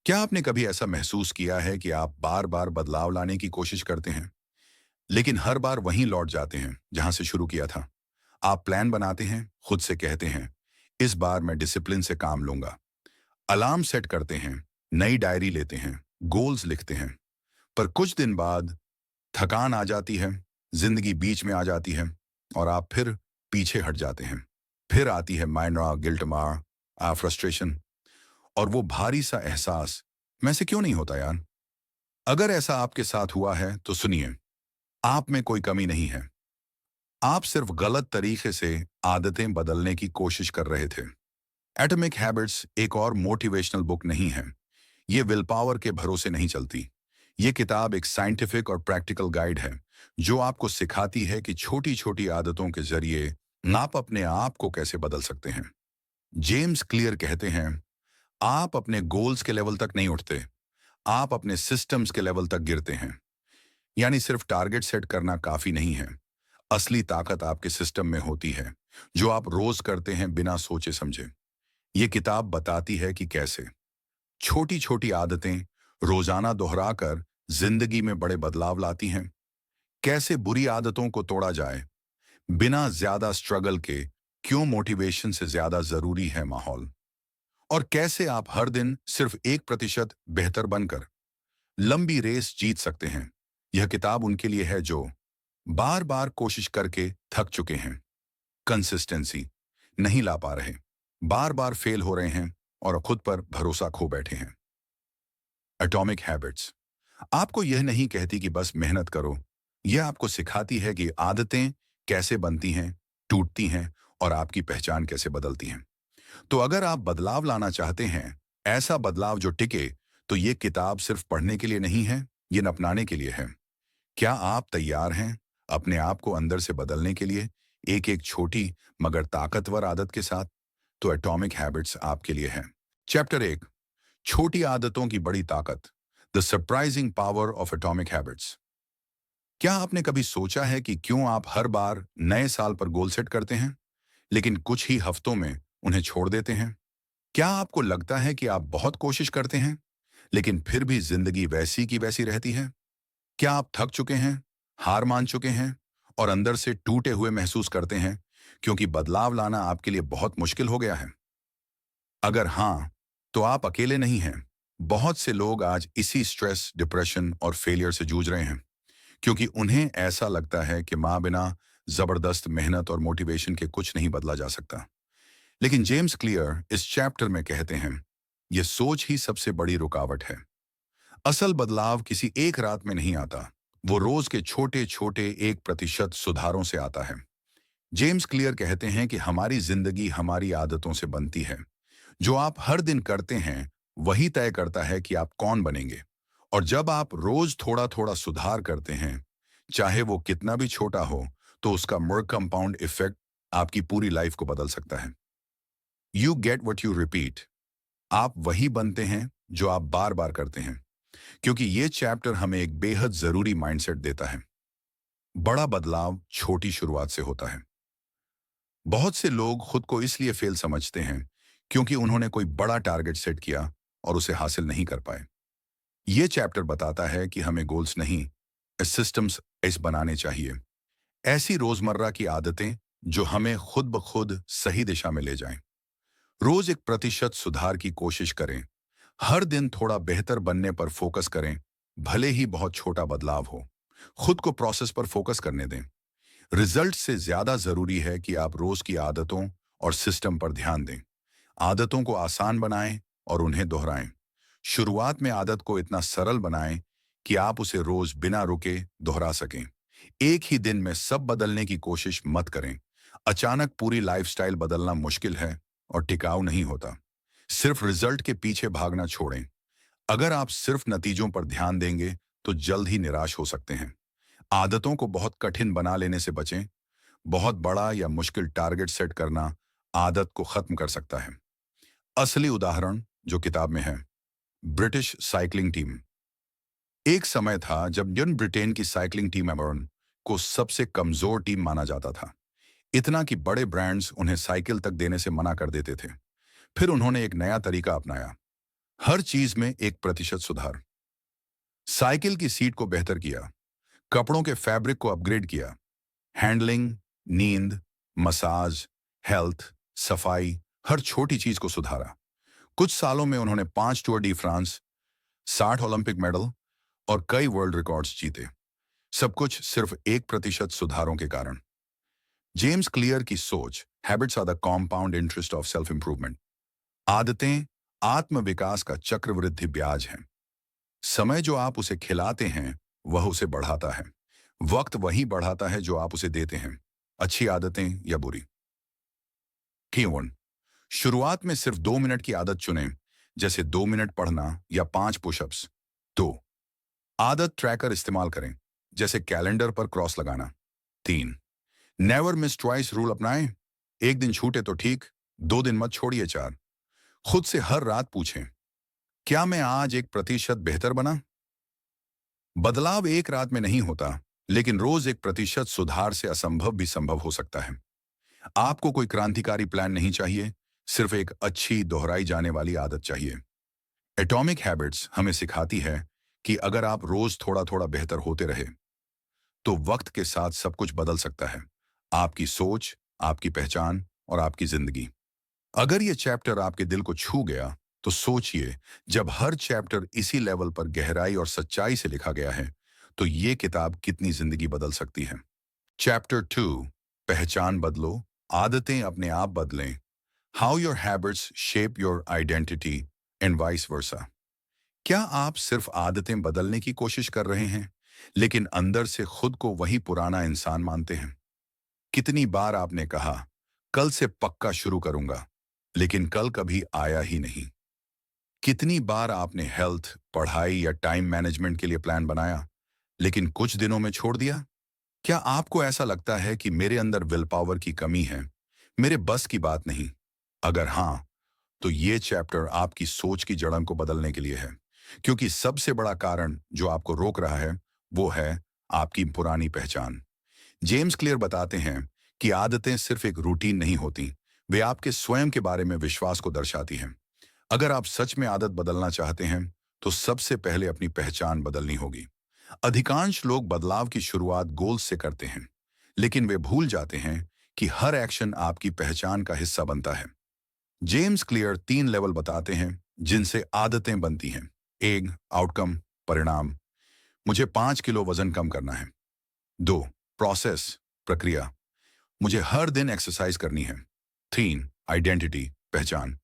क्या आपने कभी ऐसा महसूस किया है कि आप बार बार बदलाव लाने की कोशिश करते हैं लेकिन हर बार वहीं लौट जाते हैं जहां से शुरू किया था? आप प्लान बनाते हैं, खुद से कहते हैं इस बार मैं डिसिप्लिन से काम लूंगा, अलार्म सेट करते हैं, नई डायरी लेते हैं, गोल्स लिखते हैं, पर कुछ दिन बाद थकान आ जाती है, जिंदगी बीच में आ जाती है और आप फिर पीछे हट जाते हैं। फिर आती है माइनरा गिल्ट मार फ्रस्ट्रेशन और वो भारी सा एहसास, मैं से क्यों नहीं होता यार। अगर ऐसा आपके साथ हुआ है तो सुनिए, आप में कोई कमी नहीं है। आप सिर्फ गलत तरीके से आदतें बदलने की कोशिश कर रहे थे। एटॉमिक हैबिट्स एक और मोटिवेशनल बुक नहीं है। ये विल पावर के भरोसे नहीं चलती। ये किताब एक साइंटिफिक और प्रैक्टिकल गाइड है जो आपको सिखाती है कि छोटी छोटी आदतों के जरिए आप अपने आप को कैसे बदल सकते हैं। जेम्स क्लियर कहते हैं, आप अपने गोल्स के लेवल तक नहीं उठते, आप अपने सिस्टम्स के लेवल तक गिरते हैं। यानी सिर्फ टारगेट सेट करना काफी नहीं है। असली ताकत आपके सिस्टम में होती है, जो आप रोज करते हैं बिना सोचे समझे। ये किताब बताती है कि कैसे छोटी छोटी आदतें रोजाना दोहराकर जिंदगी में बड़े बदलाव लाती हैं। कैसे बुरी आदतों को तोड़ा जाए बिना ज्यादा स्ट्रगल के, क्यों मोटिवेशन से ज्यादा जरूरी है माहौल, और कैसे आप हर दिन सिर्फ 1% बेहतर बनकर लंबी रेस जीत सकते हैं। यह किताब उनके लिए है जो बार बार कोशिश करके थक चुके हैं, कंसिस्टेंसी नहीं ला पा रहे, बार बार फेल हो रहे हैं और खुद पर भरोसा खो बैठे हैं। एटॉमिक हैबिट्स आपको यह नहीं कहती कि बस मेहनत करो, यह आपको सिखाती है कि आदतें कैसे बनती हैं, टूटती हैं और आपकी पहचान कैसे बदलती हैं। तो अगर आप बदलाव लाना चाहते हैं, ऐसा बदलाव जो टिके, तो ये किताब सिर्फ पढ़ने के लिए नहीं है, ये अपनाने के लिए है। क्या आप तैयार हैं अपने आप को अंदर से बदलने के लिए, एक एक छोटी मगर ताकतवर आदत के साथ? तो एटॉमिक हैबिट्स आपके लिए है। चैप्टर 1, छोटी आदतों की बड़ी ताकत, the surprising power of atomic habits. क्या आपने कभी सोचा है कि क्यों आप हर बार नए साल पर गोल सेट करते हैं लेकिन कुछ ही हफ्तों में उन्हें छोड़ देते हैं? क्या आपको लगता है कि आप बहुत कोशिश करते हैं लेकिन फिर भी जिंदगी वैसी की वैसी रहती है? क्या आप थक चुके हैं, हार मान चुके हैं और अंदर से टूटे हुए महसूस करते हैं क्योंकि बदलाव लाना आपके लिए बहुत मुश्किल हो गया है? अगर हाँ, तो आप अकेले नहीं हैं। बहुत से लोग आज इसी स्ट्रेस, डिप्रेशन और फेलियर से जूझ रहे हैं क्योंकि उन्हें ऐसा लगता है कि मां बिना जबरदस्त मेहनत और मोटिवेशन के कुछ नहीं बदला जा सकता। लेकिन जेम्स क्लियर इस चैप्टर में कहते हैं, यह सोच ही सबसे बड़ी रुकावट है। असल बदलाव किसी एक रात में नहीं आता, वो रोज के छोटे छोटे 1% सुधारों से आता है। जेम्स क्लियर कहते हैं कि हमारी जिंदगी हमारी आदतों से बनती है। जो आप हर दिन करते हैं वही तय करता है कि आप कौन बनेंगे। और जब आप रोज थोड़ा थोड़ा सुधार करते हैं, चाहे वो कितना भी छोटा हो, तो उसका मोर कंपाउंड इफेक्ट आपकी पूरी लाइफ को बदल सकता है। You get what you repeat. आप वही बनते हैं जो आप बार बार करते हैं। क्योंकि ये चैप्टर हमें एक बेहद जरूरी माइंडसेट देता है। बड़ा बदलाव छोटी शुरुआत से होता है। बहुत से लोग खुद को इसलिए फेल समझते हैं क्योंकि उन्होंने कोई बड़ा टारगेट सेट किया और उसे हासिल नहीं कर पाए। ये चैप्टर बताता है कि हमें गोल्स नहीं, सिस्टम्स ऐसे बनाने चाहिए। ऐसी रोजमर्रा की आदतें जो हमें खुद ब खुद सही दिशा में ले जाएं। रोज 1% सुधार की कोशिश करें। हर दिन थोड़ा बेहतर बनने पर फोकस करें, भले ही बहुत छोटा बदलाव हो। खुद को प्रोसेस पर फोकस करने दें। रिजल्ट से ज्यादा जरूरी है कि आप रोज की आदतों और सिस्टम पर ध्यान दें। आदतों को आसान बनाएं और उन्हें दोहराएं। शुरुआत में आदत को इतना सरल बनाएं कि आप उसे रोज बिना रुके दोहरा सकें। एक ही दिन में सब बदलने की कोशिश मत करें। अचानक पूरी लाइफस्टाइल बदलना मुश्किल है और टिकाऊ नहीं होता। सिर्फ रिजल्ट के पीछे भागना छोड़ें। अगर आप सिर्फ नतीजों पर ध्यान देंगे तो जल्द ही निराश हो सकते हैं। आदतों को बहुत कठिन बना लेने से बचें। बहुत बड़ा या मुश्किल टारगेट सेट करना आदत को खत्म कर सकता है। असली उदाहरण जो किताब में है, ब्रिटिश साइकिलिंग टीम। एक समय था जब यन ब्रिटेन की साइकिलिंग टीम एमरन को सबसे कमजोर टीम माना जाता था। इतना कि बड़े ब्रांड्स उन्हें साइकिल तक देने से मना कर देते थे। फिर उन्होंने एक नया तरीका अपनाया, हर चीज में 1% सुधार। साइकिल की सीट को बेहतर किया, कपड़ों के फैब्रिक को अपग्रेड किया, हैंडलिंग, नींद, मसाज, हेल्थ, सफाई, हर छोटी चीज को सुधारा। कुछ सालों में उन्होंने 5 Tour de France, 60 Olympic medal और कई वर्ल्ड रिकॉर्ड्स जीते। सब कुछ सिर्फ 1% सुधारों के कारण। जेम्स क्लियर की सोच, habits are the compound interest of self improvement. आदतें आत्म विकास का चक्रवृद्धि ब्याज है। समय जो आप उसे खिलाते हैं वह उसे बढ़ाता है। वक्त वही बढ़ाता है जो आप उसे देते हैं, अच्छी आदतें या बुरी। की शुरुआत में सिर्फ 2 मिनट की आदत चुनें, जैसे 2 मिनट पढ़ना या 5 पुशअप्स। 2. आदत ट्रैकर इस्तेमाल करें, जैसे कैलेंडर पर क्रॉस लगाना। 3. नेवर मिस ट्वाइस रूल अपनाएं, एक दिन छूटे तो ठीक, 2 दिन मत छोड़िए। 4. खुद से हर रात पूछें, क्या मैं आज 1% बेहतर बना? बदलाव एक रात में नहीं होता, लेकिन रोज 1% सुधार से असंभव भी संभव हो सकता है। आपको कोई क्रांतिकारी प्लान नहीं चाहिए, सिर्फ एक अच्छी दोहराई जाने वाली आदत चाहिए। एटॉमिक हैबिट्स हमें सिखाती है कि अगर आप रोज थोड़ा थोड़ा बेहतर होते रहे, तो वक्त के साथ सब कुछ बदल सकता है। आपकी सोच, आपकी पहचान और आपकी जिंदगी। अगर ये चैप्टर आपके दिल को छू गया, तो सोचिए, जब हर चैप्टर इसी लेवल पर गहराई और सच्चाई से लिखा गया है, तो ये किताब कितनी जिंदगी बदल सकती है। चैप्टर 2, पहचान बदलो, आदतें अपने आप बदलें। How your habits shape your identity and vice versa. क्या आप सिर्फ आदतें बदलने की कोशिश कर रहे हैं, लेकिन अंदर से खुद को वही पुराना इंसान मानते हैं? कितनी बार आपने कहा, कल से पक्का शुरू करूंगा, लेकिन कल कभी आया ही नहीं? कितनी बार आपने हेल्थ, पढ़ाई या टाइम मैनेजमेंट के लिए प्लान बनाया, लेकिन कुछ दिनों में छोड़ दिया? क्या आपको ऐसा लगता है कि मेरे अंदर विल पावर की कमी है, मेरे बस की बात नहीं? अगर हाँ, तो ये चैप्टर आपकी सोच की जड़न को बदलने के लिए है, क्योंकि सबसे बड़ा कारण जो आपको रोक रहा है वो है आपकी पुरानी पहचान। जेम्स क्लियर बताते हैं कि आदतें सिर्फ एक रूटीन नहीं होती, वे आपके स्वयं के बारे में विश्वास को दर्शाती हैं। अगर आप सच में आदत बदलना चाहते हैं, तो सबसे पहले अपनी पहचान बदलनी होगी। अधिकांश लोग बदलाव की शुरुआत गोल्स से करते हैं, लेकिन वे भूल जाते हैं कि हर एक्शन आपकी पहचान का हिस्सा बनता है। जेम्स क्लियर 3 लेवल बताते हैं जिनसे आदतें बनती हैं। 1. आउटकम, परिणाम, मुझे 5 किलो वजन कम करना है। 2. प्रोसेस, प्रक्रिया, मुझे हर दिन एक्सरसाइज करनी है। 3. आइडेंटिटी, पहचान,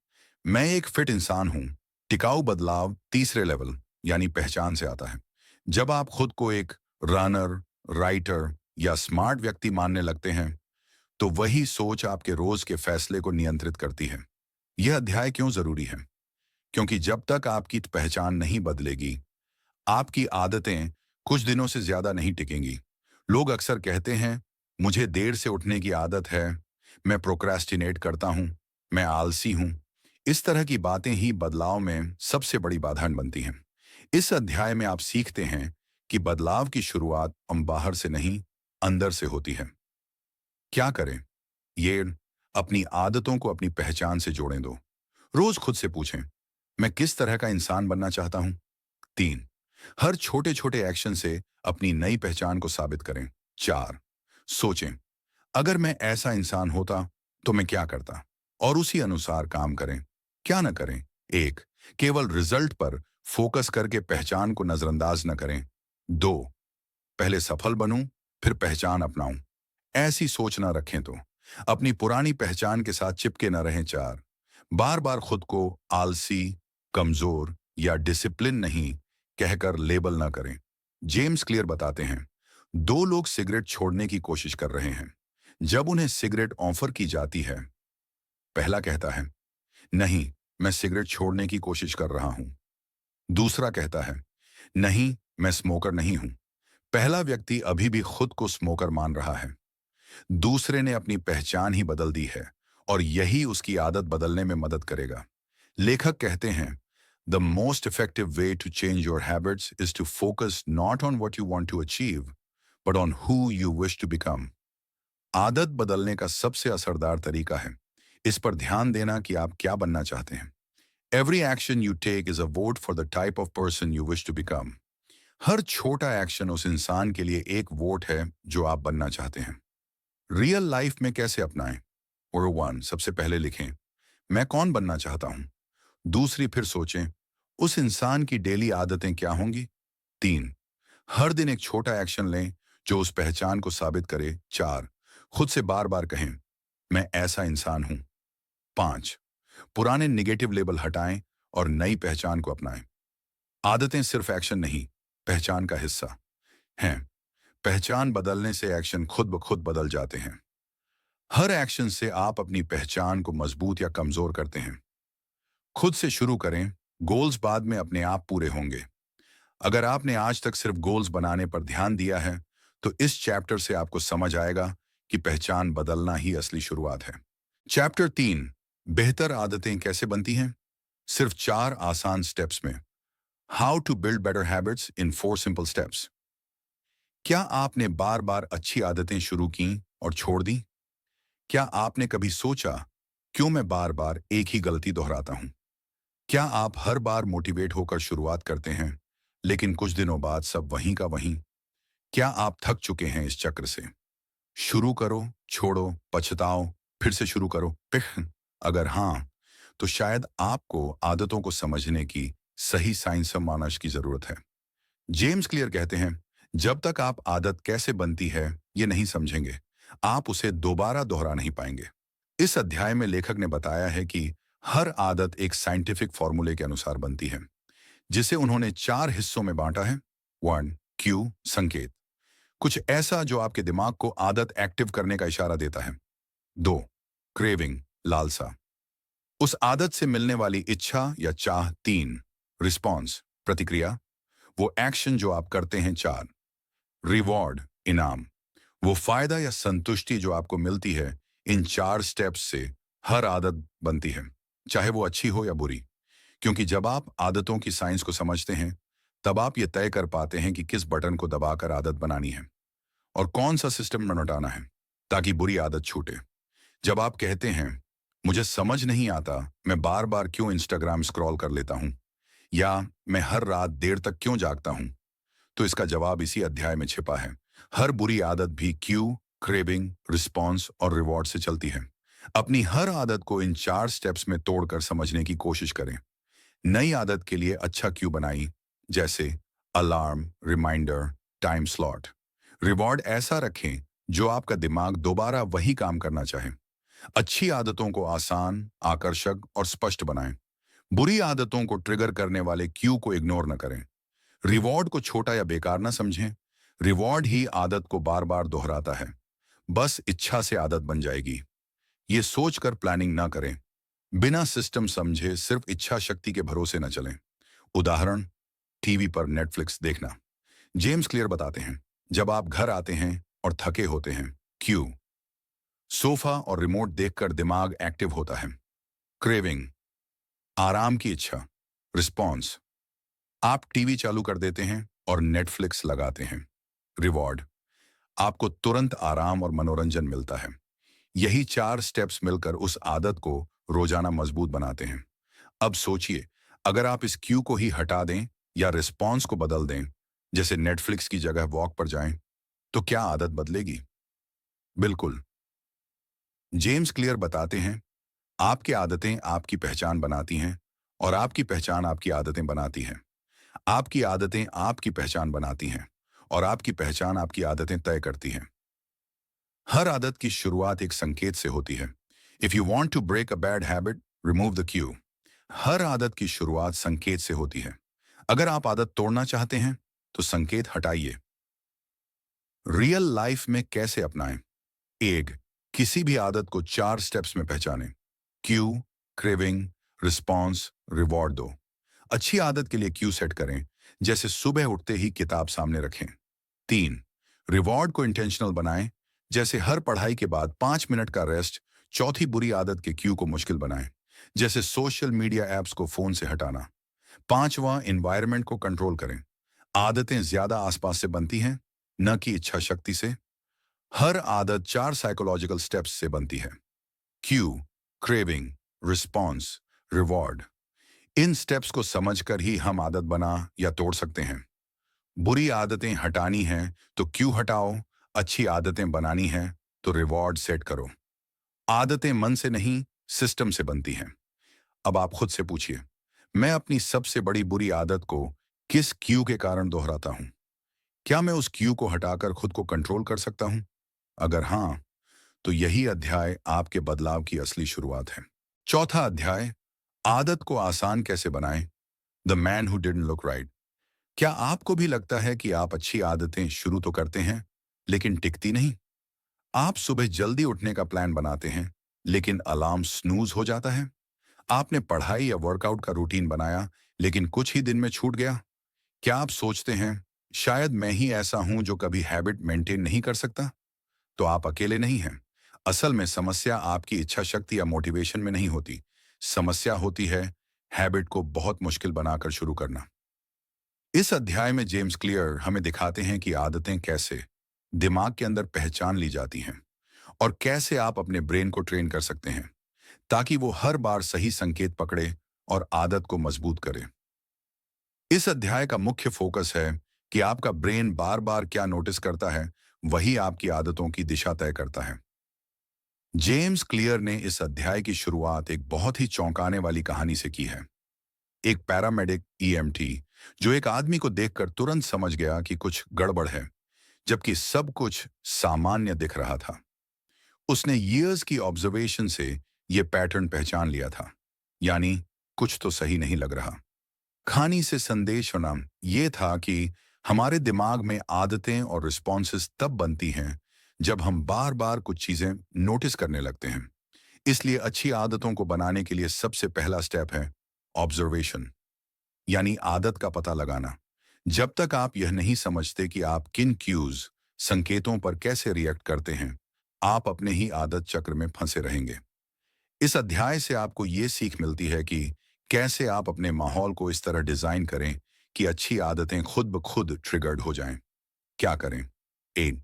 मैं एक फिट इंसान हूं। टिकाऊ बदलाव 3 लेवल यानी पहचान से आता है। जब आप खुद को एक रनर, राइटर या स्मार्ट व्यक्ति मानने लगते हैं, तो वही सोच आपके रोज के फैसले को नियंत्रित करती है। यह अध्याय क्यों जरूरी है? क्योंकि जब तक आपकी पहचान नहीं बदलेगी, आपकी आदतें कुछ दिनों से ज्यादा नहीं टिकेंगी। लोग अक्सर कहते हैं, मुझे देर से उठने की आदत है, मैं प्रोक्रेस्टिनेट करता हूं, मैं आलसी हूं। इस तरह की बातें ही बदलाव में सबसे बड़ी बाधा बनती हैं। इस अध्याय में आप सीखते हैं कि बदलाव की शुरुआत हम बाहर से नहीं, अंदर से होती है। क्या करें? ये अपनी आदतों को अपनी पहचान से जोड़ें दो। रोज खुद से पूछें, मैं किस तरह का इंसान बनना चाहता हूं? 3. हर छोटे छोटे एक्शन से अपनी नई पहचान को साबित करें। 4. सोचें, अगर मैं ऐसा इंसान होता तो मैं क्या करता, और उसी अनुसार काम करें। क्या न करें? 1. केवल रिजल्ट पर फोकस करके पहचान को नजरअंदाज न करें। 2. पहले सफल बनूं, फिर पहचान अपनाऊं। ऐसी सोच ना रखें तो अपनी पुरानी पहचान के साथ चिपके न रहें। 4. बार बार खुद को आलसी, कमजोर या डिसिप्लिन नहीं कहकर लेबल ना करें। जेम्स क्लियर बताते हैं, 2 लोग सिगरेट छोड़ने की कोशिश कर रहे हैं। जब उन्हें सिगरेट ऑफर की जाती है, पहला कहता है, नहीं, मैं सिगरेट छोड़ने की कोशिश कर रहा हूं। दूसरा कहता है, नहीं, मैं स्मोकर नहीं हूं। पहला व्यक्ति अभी भी खुद को स्मोकर मान रहा है, दूसरे ने अपनी पहचान ही बदल दी है, और यही उसकी आदत बदलने में मदद करेगा। लेखक कहते हैं, the most effective way to change your habits is to focus not on what you want to achieve, but on who you wish to become. आदत बदलने का सबसे असरदार तरीका है इस पर ध्यान देना कि आप क्या बनना चाहते हैं, Every action you take is a vote for the type of person you wish to become. हर छोटा एक्शन उस इंसान के लिए एक वोट है जो आप बनना चाहते हैं। रियल लाइफ में कैसे अपनाएं? और वन, सबसे पहले लिखें, मैं कौन बनना चाहता हूं। दूसरी, फिर सोचें, उस इंसान की डेली आदतें क्या होंगी। तीन, हर दिन एक छोटा एक्शन लें जो उस पहचान को साबित करे। चार, खुद से बार बार कहें, मैं ऐसा इंसान हूं। पांच, पुराने निगेटिव लेबल हटाएं और नई पहचान को अपनाएं। आदतें सिर्फ एक्शन नहीं, पहचान का हिस्सा हैं। पहचान बदलने से एक्शन खुद ब खुद बदल जाते हैं। हर एक्शन से आप अपनी पहचान को मजबूत या कमजोर करते हैं। खुद से शुरू करें, गोल्स बाद में अपने आप पूरे होंगे। अगर आपने आज तक सिर्फ गोल्स बनाने पर ध्यान दिया है, तो इस चैप्टर से आपको समझ आएगा कि पहचान बदलना ही असली शुरुआत है। चैप्टर 3, बेहतर आदतें कैसे बनती हैं? सिर्फ 4 आसान स्टेप्स में। How to build better habits in 4 simple steps. क्या आपने बार बार अच्छी आदतें शुरू की और छोड़ दी? क्या आपने कभी सोचा, क्यों मैं बार बार एक ही गलती दोहराता हूं? क्या आप हर बार मोटिवेट होकर शुरुआत करते हैं, लेकिन कुछ दिनों बाद सब वहीं का वहीं? क्या आप थक चुके हैं इस चक्र से? शुरू करो, छोड़ो, पछताओ, फिर से शुरू करो, पिह। अगर हाँ, तो शायद आपको आदतों को समझने की सही साइंस मानस की जरूरत है। जेम्स क्लियर कहते हैं, जब तक आप आदत कैसे बनती है ये नहीं समझेंगे, आप उसे दोबारा दोहरा नहीं पाएंगे। इस अध्याय में लेखक ने बताया है कि हर आदत एक साइंटिफिक फॉर्मूले के अनुसार बनती है, जिसे उन्होंने 4 हिस्सों में बांटा है। 1, क्यू, संकेत, कुछ ऐसा जो आपके दिमाग को आदत एक्टिव करने का इशारा देता है। 2, क्रेविंग, लालसा, उस आदत से मिलने वाली इच्छा या चाह। 3, रिस्पॉन्स, प्रतिक्रिया, वो एक्शन जो आप करते हैं। 4, रिवॉर्ड, इनाम, वो फायदा या संतुष्टि जो आपको मिलती है। इन 4 स्टेप्स से हर आदत बनती है, चाहे वो अच्छी हो या बुरी। क्योंकि जब आप आदतों की साइंस को समझते हैं, तब आप ये तय कर पाते हैं कि किस बटन को दबाकर आदत बनानी है और कौन सा सिस्टम में लौटाना है ताकि बुरी आदत छूटे। जब आप कहते हैं, मुझे समझ नहीं आता मैं बार बार क्यों इंस्टाग्राम स्क्रॉल कर लेता हूं, या मैं हर रात देर तक क्यों जागता हूं, तो इसका जवाब इसी अध्याय में छिपा है। हर बुरी आदत भी क्यू, क्रेविंग, रिस्पॉन्स और रिवॉर्ड से चलती है। अपनी हर आदत को इन 4 स्टेप्स में तोड़कर समझने की कोशिश करें। नई आदत के लिए अच्छा क्यू बनाई, जैसे alarm, reminder, time slot. Reward ऐसा रखें जो आपका दिमाग दोबारा वही काम करना चाहे। अच्छी आदतों को आसान, आकर्षक और स्पष्ट बनाएं। बुरी आदतों को ट्रिगर करने वाले क्यू को इग्नोर न करें। रिवॉर्ड को छोटा या बेकार ना समझें। रिवॉर्ड ही आदत को बार बार दोहराता है। बस इच्छा से आदत बन जाएगी, ये सोचकर प्लानिंग ना करें। बिना सिस्टम समझे सिर्फ इच्छा शक्ति के भरोसे न चलें। उदाहरण, टीवी पर नेटफ्लिक्स देखना। जेम्स क्लियर बताते हैं, जब आप घर आते हैं और थके होते हैं। क्यू, सोफा और रिमोट देखकर दिमाग एक्टिव होता है। क्रेविंग, आराम की इच्छा। रिस्पॉन्स, आप टीवी चालू कर देते हैं और नेटफ्लिक्स लगाते हैं। रिवॉर्ड, आपको तुरंत आराम और मनोरंजन मिलता है। यही 4 स्टेप्स मिलकर उस आदत को रोजाना मजबूत बनाते हैं। अब सोचिए, अगर आप इस क्यू को ही हटा दें या रिस्पॉन्स को बदल दें, जैसे नेटफ्लिक्स की जगह वॉक पर जाएं, तो क्या आदत बदलेगी? बिल्कुल। जेम्स क्लियर बताते हैं, आपकी आदतें आपकी पहचान बनाती हैं और आपकी पहचान आपकी आदतें बनाती हैं। आपकी आदतें आपकी पहचान बनाती हैं और आपकी पहचान आपकी आदतें तय करती हैं। हर आदत की शुरुआत एक संकेत से होती है। If you want to break a bad habit, remove the cue. हर आदत की शुरुआत संकेत से होती है। अगर आप आदत तोड़ना चाहते हैं, तो संकेत हटाइए। रियल लाइफ में कैसे अपनाएं? एक, किसी भी आदत को 4 स्टेप्स में पहचानें। क्यू, क्रेविंग, रिस्पॉन्स, रिवॉर्ड दो। अच्छी आदत के लिए क्यू सेट करें, जैसे सुबह उठते ही किताब सामने रखें। 3, रिवॉर्ड को इंटेंशनल बनाएं, जैसे हर पढ़ाई के बाद 5 मिनट का रेस्ट। चौथी बुरी आदत के क्यू को मुश्किल बनाएं, जैसे सोशल मीडिया ऐप्स को फोन से हटाना। 5वां, एनवायरनमेंट को कंट्रोल करें। आदतें ज्यादा आसपास से बनती हैं, न कि इच्छा शक्ति से। हर आदत 4 साइकोलॉजिकल स्टेप्स से बनती है। Cue, craving, response, reward. इन स्टेप्स को समझकर ही हम आदत बना या तोड़ सकते हैं। बुरी आदतें हटानी हैं तो क्यों हटाओ, अच्छी आदतें बनानी हैं तो रिवॉर्ड सेट करो। आदतें मन से नहीं, सिस्टम से बनती हैं। अब आप खुद से पूछिए, मैं अपनी सबसे बड़ी बुरी आदत को किस क्यू के कारण दोहराता हूं? क्या मैं उस क्यू को हटाकर खुद को कंट्रोल कर सकता हूं? अगर हाँ, तो यही अध्याय आपके बदलाव की असली शुरुआत है। चौथा अध्याय, आदत को आसान कैसे बनाएं, the man who didn't look right. क्या आपको भी लगता है कि आप अच्छी आदतें शुरू तो करते हैं, लेकिन टिकती नहीं? आप सुबह जल्दी उठने का प्लान बनाते हैं, लेकिन अलार्म स्नूज हो जाता है। आपने पढ़ाई या वर्कआउट का रूटीन बनाया, लेकिन कुछ ही दिन में छूट गया। क्या आप सोचते हैं, शायद मैं ही ऐसा हूं जो कभी हैबिट मेंटेन नहीं कर सकता? तो आप अकेले नहीं हैं। असल में समस्या आपकी इच्छा शक्ति या मोटिवेशन में नहीं होती। समस्या होती है हैबिट को बहुत मुश्किल बनाकर शुरू करना। इस अध्याय में जेम्स क्लियर हमें दिखाते हैं कि आदतें कैसे दिमाग के अंदर पहचान ली जाती हैं और कैसे आप अपने ब्रेन को ट्रेन कर सकते हैं ताकि वो हर बार सही संकेत पकड़े और आदत को मजबूत करे। इस अध्याय का मुख्य फोकस है कि आपका ब्रेन बार बार क्या नोटिस करता है, वही आपकी आदतों की दिशा तय करता है। जेम्स क्लियर ने इस अध्याय की शुरुआत एक बहुत ही चौंकाने वाली कहानी से की है। एक पैरामेडिक ईएमटी जो एक आदमी को देखकर तुरंत समझ गया कि कुछ गड़बड़ है, जबकि सब कुछ सामान्य दिख रहा था। उसने ईयर्स की ऑब्जर्वेशन से यह पैटर्न पहचान लिया था, यानी कुछ तो सही नहीं लग रहा। कहानी से संदेश होना यह था कि हमारे दिमाग में आदतें और रिस्पॉन्सेस तब बनती हैं जब हम बार बार कुछ चीजें नोटिस करने लगते हैं। इसलिए अच्छी आदतों को बनाने के लिए सबसे पहला स्टेप है ऑब्जर्वेशन, यानी आदत का पता लगाना। जब तक आप यह नहीं समझते कि आप किन क्यूज संकेतों पर कैसे रिएक्ट करते हैं, आप अपने ही आदत चक्र में फंसे रहेंगे। इस अध्याय से आपको ये सीख मिलती है कि कैसे आप अपने माहौल को इस तरह डिजाइन करें कि अच्छी आदतें खुद ब खुद ट्रिगर्ड हो जाएं। क्या करें? ए,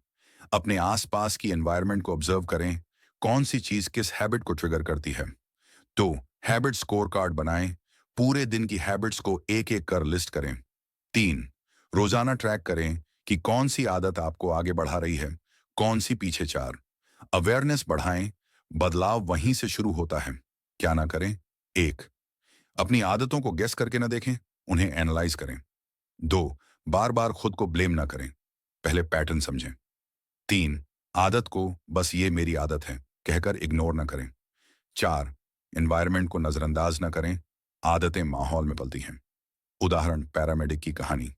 अपने आसपास की एनवायरनमेंट को ऑब्जर्व करें, कौन सी चीज किस हैबिट को ट्रिगर करती है। तो हैबिट स्कोर कार्ड बनाएं, पूरे दिन की हैबिट्स को एक एक कर लिस्ट करें। 3, रोजाना ट्रैक करें कि कौन सी आदत आपको आगे बढ़ा रही है, कौन सी पीछे। 4, अवेयरनेस बढ़ाएं, बदलाव वहीं से शुरू होता है। क्या ना करें? 1, अपनी आदतों को गेस करके ना देखें, उन्हें एनालाइज करें। 2, बार बार खुद को ब्लेम ना करें, पहले पैटर्न समझें। 3, आदत को बस ये मेरी आदत है कहकर इग्नोर ना करें। 4, एनवायरनमेंट को नजरअंदाज ना करें, आदतें माहौल में पलती हैं। उदाहरण, पैरामेडिक की कहानी।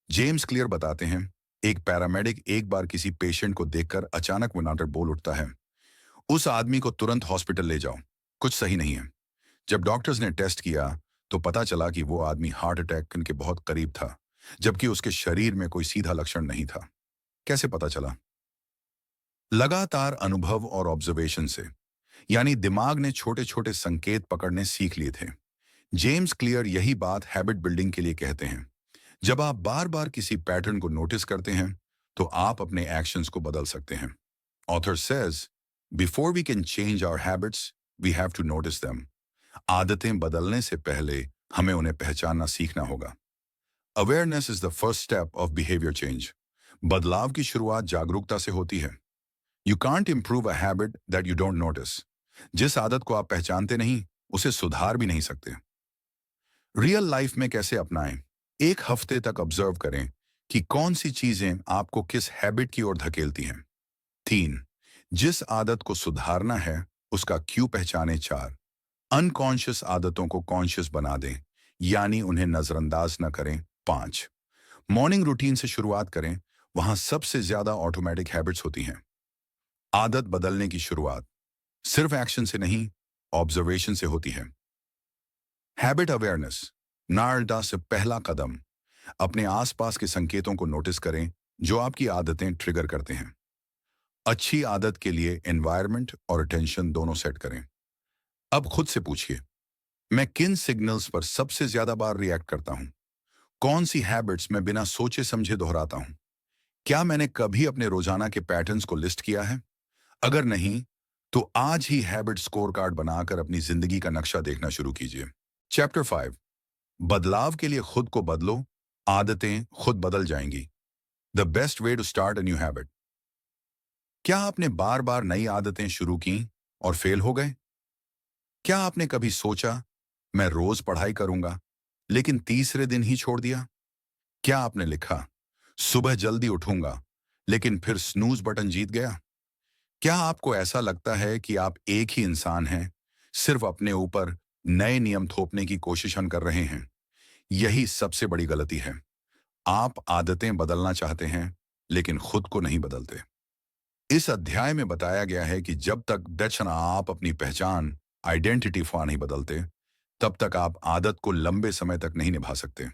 जेम्स क्लियर बताते हैं, एक पैरामेडिक एक बार किसी पेशेंट को देखकर अचानक मुनाटर बोल उठता है, उस आदमी को तुरंत हॉस्पिटल ले जाओ, कुछ सही नहीं है। जब डॉक्टर्स ने टेस्ट किया तो पता चला कि वो आदमी हार्ट अटैक के बहुत करीब था, जबकि उसके शरीर में कोई सीधा लक्षण नहीं था। कैसे पता चला? लगातार अनुभव और ऑब्जर्वेशन से, यानी दिमाग ने छोटे छोटे संकेत पकड़ने सीख लिए थे। जेम्स क्लियर यही बात हैबिट बिल्डिंग के लिए कहते हैं। जब आप बार बार किसी पैटर्न को नोटिस करते हैं तो आप अपने एक्शंस को बदल सकते हैं। Author says, before we can change our habits we have to notice them. आदतें बदलने से पहले हमें उन्हें पहचानना सीखना होगा। Awareness is the first step of behaviour change. बदलाव की शुरुआत जागरूकता से होती है। You can't improve a habit that you don't notice. जिस आदत को आप पहचानते नहीं, उसे सुधार भी नहीं सकते। रियल लाइफ में कैसे अपनाएं? एक हफ्ते तक ऑब्जर्व करें कि कौन सी चीजें आपको किस हैबिट की ओर धकेलती हैं। 3, जिस आदत को सुधारना है उसका क्यों पहचाने। 4, अनकॉन्शियस आदतों को कॉन्शियस बना दें, यानी उन्हें नजरअंदाज न करें। 5, मॉर्निंग रूटीन से शुरुआत करें, वहां सबसे ज्यादा ऑटोमेटिक हैबिट्स होती हैं। आदत बदलने की शुरुआत सिर्फ एक्शन से नहीं, ऑब्जर्वेशन से होती है। हैबिट अवेयरनेस, नारडा से पहला कदम, अपने आसपास के संकेतों को नोटिस करें जो आपकी आदतें ट्रिगर करते हैं। अच्छी आदत के लिए एनवायरनमेंट और अटेंशन दोनों सेट करें। अब खुद से पूछिए, मैं किन सिग्नल्स पर सबसे ज्यादा बार रिएक्ट करता हूं? कौन सी हैबिट्स मैं बिना सोचे समझे दोहराता हूं? क्या मैंने कभी अपने रोजाना के पैटर्न्स को लिस्ट किया है? अगर नहीं, तो आज ही हैबिट स्कोर कार्ड बनाकर अपनी जिंदगी का नक्शा देखना शुरू कीजिए। चैप्टर 5। बदलाव के लिए खुद को बदलो, आदतें खुद बदल जाएंगी। The best way to start a new habit. क्या आपने बार बार नई आदतें शुरू की और फेल हो गए? क्या आपने कभी सोचा, मैं रोज पढ़ाई करूंगा, लेकिन तीसरे दिन ही छोड़ दिया? क्या आपने लिखा, सुबह जल्दी उठूंगा, लेकिन फिर स्नूज बटन जीत गया? क्या आपको ऐसा लगता है कि आप एक ही इंसान हैं, सिर्फ अपने ऊपर नए नियम थोपने की कोशिश कर रहे हैं? यही सबसे बड़ी गलती है। आप आदतें बदलना चाहते हैं, लेकिन खुद को नहीं बदलते। इस अध्याय में बताया गया है कि जब तक दक्षिण आप अपनी पहचान, आइडेंटिटी फॉर नहीं बदलते, तब तक आप आदत को लंबे समय तक नहीं निभा सकते।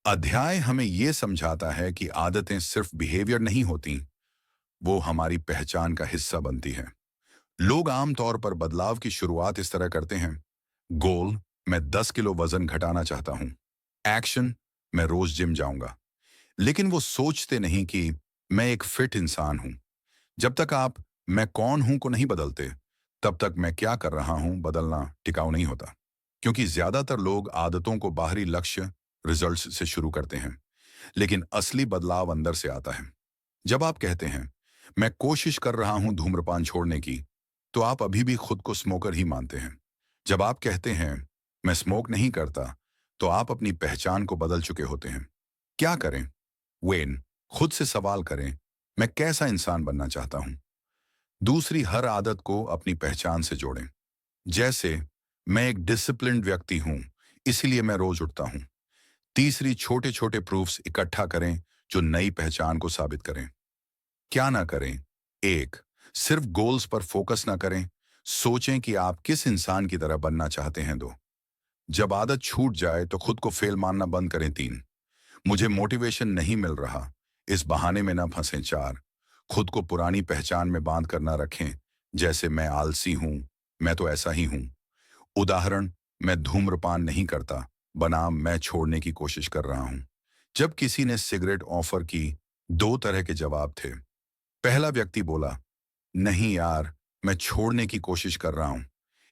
अध्याय हमें यह समझाता है कि आदतें सिर्फ बिहेवियर नहीं होती, वो हमारी पहचान का हिस्सा बनती है। लोग आमतौर पर बदलाव की शुरुआत इस तरह करते हैं। गोल, मैं 10 किलो वजन घटाना चाहता हूं। एक्शन, मैं रोज जिम जाऊंगा। लेकिन वो सोचते नहीं कि मैं एक फिट इंसान हूं। जब तक आप मैं कौन हूं को नहीं बदलते, तब तक मैं क्या कर रहा हूं बदलना टिकाऊ नहीं होता। क्योंकि ज्यादातर लोग आदतों को बाहरी लक्ष्य, रिजल्ट्स से शुरू करते हैं, लेकिन असली बदलाव अंदर से आता है। जब आप कहते हैं, मैं कोशिश कर रहा हूं धूम्रपान छोड़ने की, तो आप अभी भी खुद को स्मोकर ही मानते हैं। जब आप कहते हैं, मैं स्मोक नहीं करता, तो आप अपनी पहचान को बदल चुके होते हैं। क्या करें? वेन, खुद से सवाल करें, मैं कैसा इंसान बनना चाहता हूं? दूसरी, हर आदत को अपनी पहचान से जोड़ें। जैसे, मैं एक डिसिप्लिन्ड व्यक्ति हूं, इसीलिए मैं रोज उठता हूं। तीसरी, छोटे छोटे प्रूफ्स इकट्ठा करें जो नई पहचान को साबित करें। क्या ना करें? एक, सिर्फ गोल्स पर फोकस ना करें, सोचें कि आप किस इंसान की तरह बनना चाहते हैं। दो, जब आदत छूट जाए तो खुद को फेल मानना बंद करें। तीन, मुझे मोटिवेशन नहीं मिल रहा, इस बहाने में ना फंसें। चार, खुद को पुरानी पहचान में बांध कर ना रखें, जैसे मैं आलसी हूं, मैं तो ऐसा ही हूं। उदाहरण, मैं धूम्रपान नहीं करता बनाम मैं छोड़ने की कोशिश कर रहा हूं। जब किसी ने सिगरेट ऑफर की, दो तरह के जवाब थे। पहला व्यक्ति बोला, नहीं यार, मैं छोड़ने की कोशिश कर रहा हूं।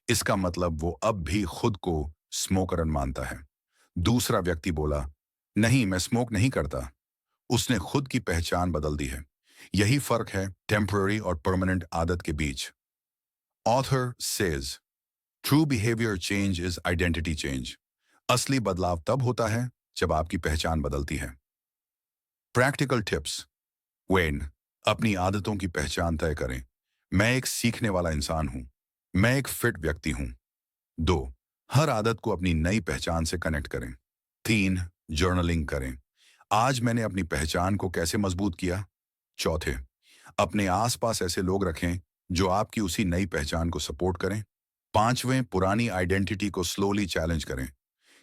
इसका मतलब वो अब भी खुद को स्मोकरन मानता है। दूसरा व्यक्ति बोला, नहीं, मैं स्मोक नहीं करता। उसने खुद की पहचान बदल दी है। यही फर्क है टेम्पररी और परमानेंट आदत के बीच। Author says, true behaviour change is identity change. असली बदलाव तब होता है जब आपकी पहचान बदलती है। Practical tips. वेन, अपनी आदतों की पहचान तय करें। मैं एक सीखने वाला इंसान हूं, मैं एक फिट व्यक्ति हूं। दो, हर आदत को अपनी नई पहचान से कनेक्ट करें। तीन, जर्नलिंग करें, आज मैंने अपनी पहचान को कैसे मजबूत किया। चौथे, अपने आसपास ऐसे लोग रखें जो आपकी उसी नई पहचान को सपोर्ट करें। पांचवें, पुरानी आइडेंटिटी को स्लोली चैलेंज करें,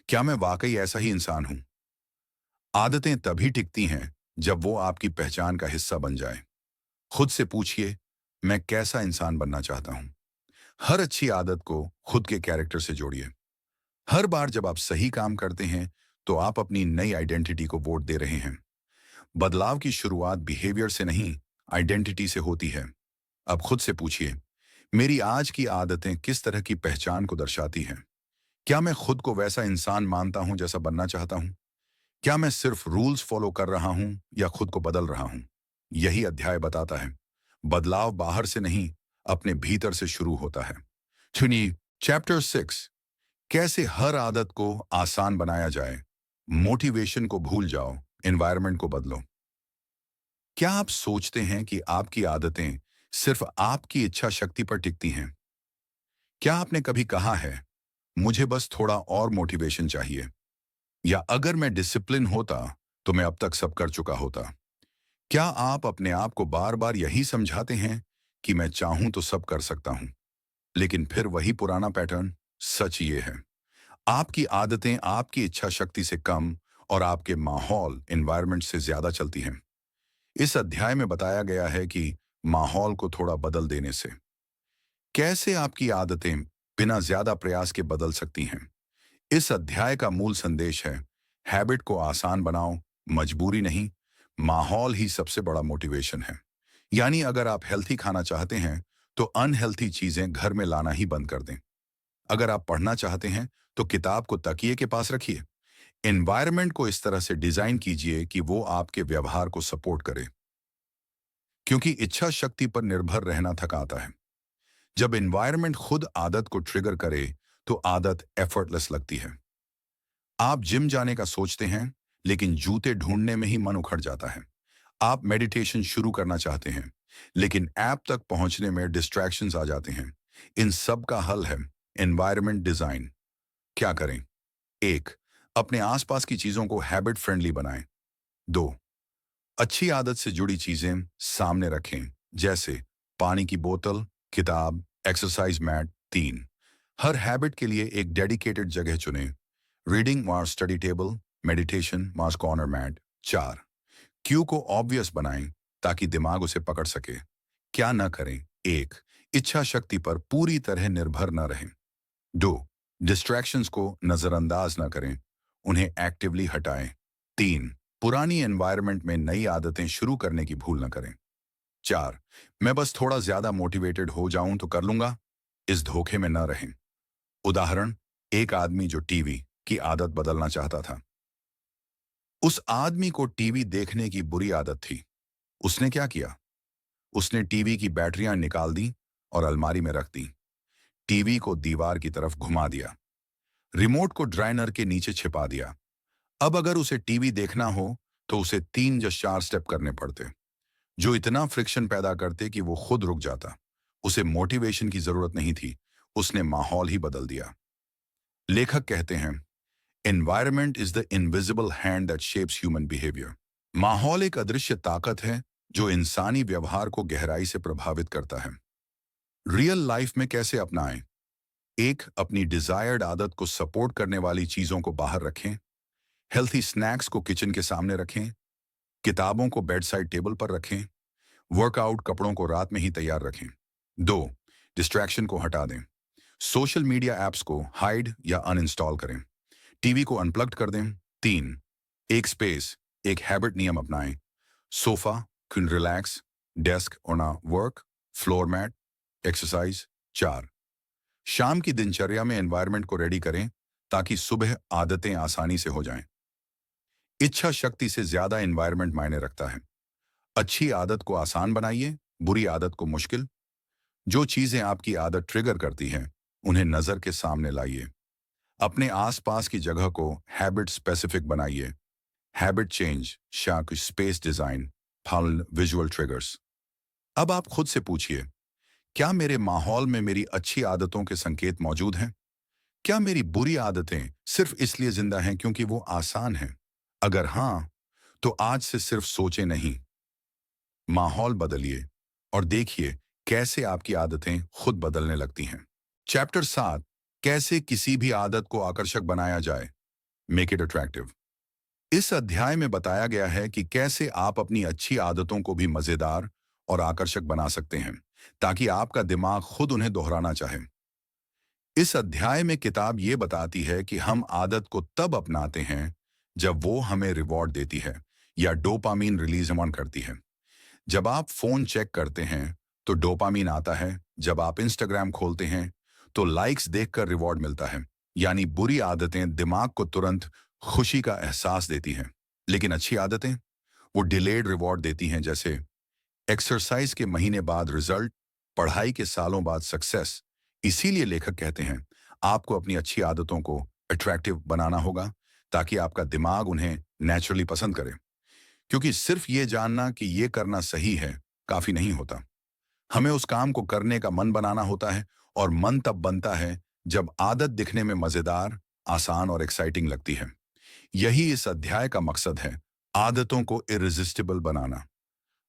क्या मैं वाकई ऐसा ही इंसान हूं? आदतें तभी टिकती हैं जब वो आपकी पहचान का हिस्सा बन जाए। खुद से पूछिए, मैं कैसा इंसान बनना चाहता हूं? हर अच्छी आदत को खुद के कैरेक्टर से जोड़िए। हर बार जब आप सही काम करते हैं, तो आप अपनी नई आइडेंटिटी को वोट दे रहे हैं। बदलाव की शुरुआत बिहेवियर से नहीं, आइडेंटिटी से होती है। अब खुद से पूछिए, मेरी आज की आदतें किस तरह की पहचान को दर्शाती हैं? क्या मैं खुद को वैसा इंसान मानता हूं जैसा बनना चाहता हूं? क्या मैं सिर्फ रूल्स फॉलो कर रहा हूं या खुद को बदल रहा हूं? यही अध्याय बताता है, बदलाव बाहर से नहीं, अपने भीतर से शुरू होता है। सुनिए, चैप्टर 6, कैसे हर आदत को आसान बनाया जाए। मोटिवेशन को भूल जाओ, एनवायरनमेंट को बदलो। क्या आप सोचते हैं कि आपकी आदतें सिर्फ आपकी इच्छा शक्ति पर टिकती हैं? क्या आपने कभी कहा है, मुझे बस थोड़ा और मोटिवेशन चाहिए, या अगर मैं डिसिप्लिन होता तो मैं अब तक सब कर चुका होता? क्या आप अपने आप को बार बार यही समझाते हैं कि मैं चाहूं तो सब कर सकता हूं, लेकिन फिर वही पुराना पैटर्न? सच ये है, आपकी आदतें आपकी इच्छा शक्ति से कम और आपके माहौल, एनवायरनमेंट से ज्यादा चलती हैं। इस अध्याय में बताया गया है कि माहौल को थोड़ा बदल देने से कैसे आपकी आदतें बिना ज्यादा प्रयास के बदल सकती हैं। इस अध्याय का मूल संदेश है, हैबिट को आसान बनाओ, मजबूरी नहीं। माहौल ही सबसे बड़ा मोटिवेशन है। यानी अगर आप हेल्थी खाना चाहते हैं, तो अनहेल्थी चीजें घर में लाना ही बंद कर दें। अगर आप पढ़ना चाहते हैं, तो किताब को तकिए के पास रखिए। एनवायरनमेंट को इस तरह से डिजाइन कीजिए कि वो आपके व्यवहार को सपोर्ट करे, क्योंकि इच्छा शक्ति पर निर्भर रहना थकाता है। जब एनवायरनमेंट खुद आदत को ट्रिगर करे तो आदत एफर्टलेस लगती है। आप जिम जाने का सोचते हैं, लेकिन जूते ढूंढने में ही मन उखड़ जाता है। आप मेडिटेशन शुरू करना चाहते हैं, लेकिन ऐप तक पहुंचने में डिस्ट्रैक्शंस आ जाते हैं। इन सब का हल है एनवायरनमेंट डिजाइन। क्या करें? 1. अपने आसपास की चीजों को हैबिट फ्रेंडली बनाएं। 2. अच्छी आदत से जुड़ी चीजें सामने रखें, जैसे पानी की बोतल, किताब, एक्सरसाइज मैट। 3. हर हैबिट के लिए एक डेडिकेटेड जगह चुनें। रीडिंग मार्स स्टडी टेबल, मेडिटेशन मार्स कॉर्नर मैट। 4. क्यू को ऑब्वियस बनाएं ताकि दिमाग उसे पकड़ सके। क्या न करें? 1. इच्छा शक्ति पर पूरी तरह निर्भर न रहें। 2. डिस्ट्रैक्शंस को नजरअंदाज न करें, उन्हें एक्टिवली हटाएं। 3. पुरानी एनवायरनमेंट में नई आदतें शुरू करने की भूल न करें। 4. मैं बस थोड़ा ज्यादा मोटिवेटेड हो जाऊं तो कर लूंगा, इस धोखे में न रहें। उदाहरण, एक आदमी जो टीवी की आदत बदलना चाहता था। उस आदमी को टीवी देखने की बुरी आदत थी। उसने क्या किया? उसने टीवी की बैटरियां निकाल दी और अलमारी में रख दी। टीवी को दीवार की तरफ घुमा दिया। रिमोट को ड्राइनर के नीचे छिपा दिया। अब अगर उसे टीवी देखना हो तो उसे 3 या 4 स्टेप करने पड़ते, जो इतना फ्रिक्शन पैदा करते कि वो खुद रुक जाता। उसे मोटिवेशन की जरूरत नहीं थी, उसने माहौल ही बदल दिया। लेखक कहते हैं, environment is the invisible hand that shapes human behaviour. माहौल एक अदृश्य ताकत है जो इंसानी व्यवहार को गहराई से प्रभावित करता है। रियल लाइफ में कैसे अपनाएं? 1. अपनी डिजायर्ड आदत को सपोर्ट करने वाली चीजों को बाहर रखें। हेल्थी स्नैक्स को किचन के सामने रखें। किताबों को बेड साइड टेबल पर रखें। वर्कआउट कपड़ों को रात में ही तैयार रखें। 2. डिस्ट्रैक्शन को हटा दें। सोशल मीडिया ऐप्स को हाइड या अनइंस्टॉल करें। टीवी को अनप्लग्ड कर दें। 3. एक स्पेस, एक हैबिट नियम अपनाएं। सोफा, कैन रिलैक्स, डेस्क और ना वर्क, फ्लोर मैट, एक्सरसाइज। 4. शाम की दिनचर्या में एनवायरनमेंट को रेडी करें ताकि सुबह आदतें आसानी से हो जाएं। इच्छा शक्ति से ज्यादा एनवायरनमेंट मायने रखता है। अच्छी आदत को आसान बनाइए, बुरी आदत को मुश्किल। जो चीजें आपकी आदत ट्रिगर करती हैं, उन्हें नजर के सामने लाइए। अपने आसपास की जगह को हैबिट स्पेसिफिक बनाइए। हैबिट चेंज, शाक स्पेस डिजाइन, फल विजुअल ट्रिगर्स। अब आप खुद से पूछिए, क्या मेरे माहौल में मेरी अच्छी आदतों के संकेत मौजूद हैं? क्या मेरी बुरी आदतें सिर्फ इसलिए जिंदा हैं क्योंकि वो आसान हैं? अगर हाँ, तो आज से सिर्फ सोचे नहीं, माहौल बदलिए और देखिए कैसे आपकी आदतें खुद बदलने लगती हैं। चैप्टर 7, कैसे किसी भी आदत को आकर्षक बनाया जाए, मेक इट अट्रैक्टिव। इस अध्याय में बताया गया है कि कैसे आप अपनी अच्छी आदतों को भी मजेदार और आकर्षक बना सकते हैं, ताकि आपका दिमाग खुद उन्हें दोहराना चाहे। इस अध्याय में किताब ये बताती है कि हम आदत को तब अपनाते हैं जब वो हमें रिवॉर्ड देती है या डोपामीन रिलीज ऑन करती है। जब आप फोन चेक करते हैं तो डोपामीन आता है। जब आप इंस्टाग्राम खोलते हैं तो लाइक्स देखकर रिवॉर्ड मिलता है। यानी बुरी आदतें दिमाग को तुरंत खुशी का एहसास देती हैं, लेकिन अच्छी आदतें वो डिलेड रिवॉर्ड देती हैं, जैसे एक्सरसाइज के महीने बाद रिजल्ट, पढ़ाई के सालों बाद सक्सेस। इसीलिए लेखक कहते हैं, आपको अपनी अच्छी आदतों को अट्रैक्टिव बनाना होगा ताकि आपका दिमाग उन्हें नेचुरली पसंद करे। क्योंकि सिर्फ ये जानना कि ये करना सही है काफी नहीं होता। हमें उस काम को करने का मन बनाना होता है, और मन तब बनता है जब आदत दिखने में मजेदार, आसान और एक्साइटिंग लगती है। यही इस अध्याय का मकसद है, आदतों को इरिजिस्टिबल बनाना।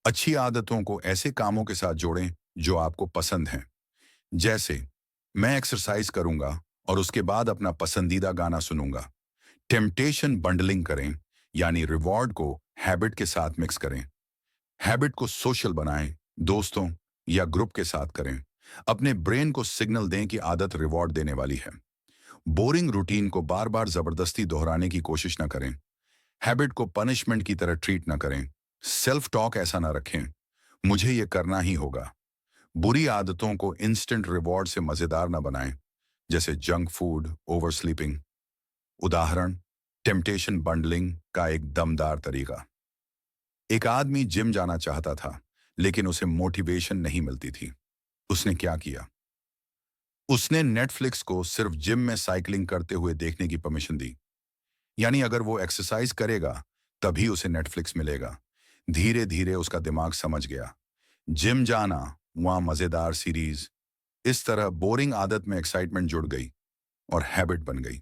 अच्छी आदतों को ऐसे कामों के साथ जोड़ें जो आपको पसंद हैं। जैसे, मैं एक्सरसाइज करूंगा और उसके बाद अपना पसंदीदा गाना सुनूंगा। टेम्पटेशन बंडलिंग करें, यानी रिवॉर्ड को हैबिट के साथ मिक्स करें। हैबिट को सोशल बनाएं, दोस्तों या ग्रुप के साथ करें। अपने ब्रेन को सिग्नल दें कि आदत रिवॉर्ड देने वाली है। बोरिंग रूटीन को बार बार जबरदस्ती दोहराने की कोशिश न करें। हैबिट को पनिशमेंट की तरह ट्रीट न करें। सेल्फ टॉक ऐसा ना रखें, मुझे ये करना ही होगा। बुरी आदतों को इंस्टेंट रिवॉर्ड से मजेदार न बनाएं। जैसे जंक फूड, ओवर स्लीपिंग। उदाहरण, टेम्पटेशन बंडलिंग का एक दमदार तरीका। एक आदमी जिम जाना चाहता था, लेकिन उसे मोटिवेशन नहीं मिलती थी। उसने क्या किया? उसने नेटफ्लिक्स को सिर्फ जिम में साइकिलिंग करते हुए देखने की परमिशन दी। यानी अगर वो एक्सरसाइज करेगा, तभी उसे नेटफ्लिक्स मिलेगा। धीरे धीरे उसका दिमाग समझ गया, जिम जाना, वहां मजेदार सीरीज। इस तरह बोरिंग आदत में एक्साइटमेंट जुड़ गई और हैबिट बन गई।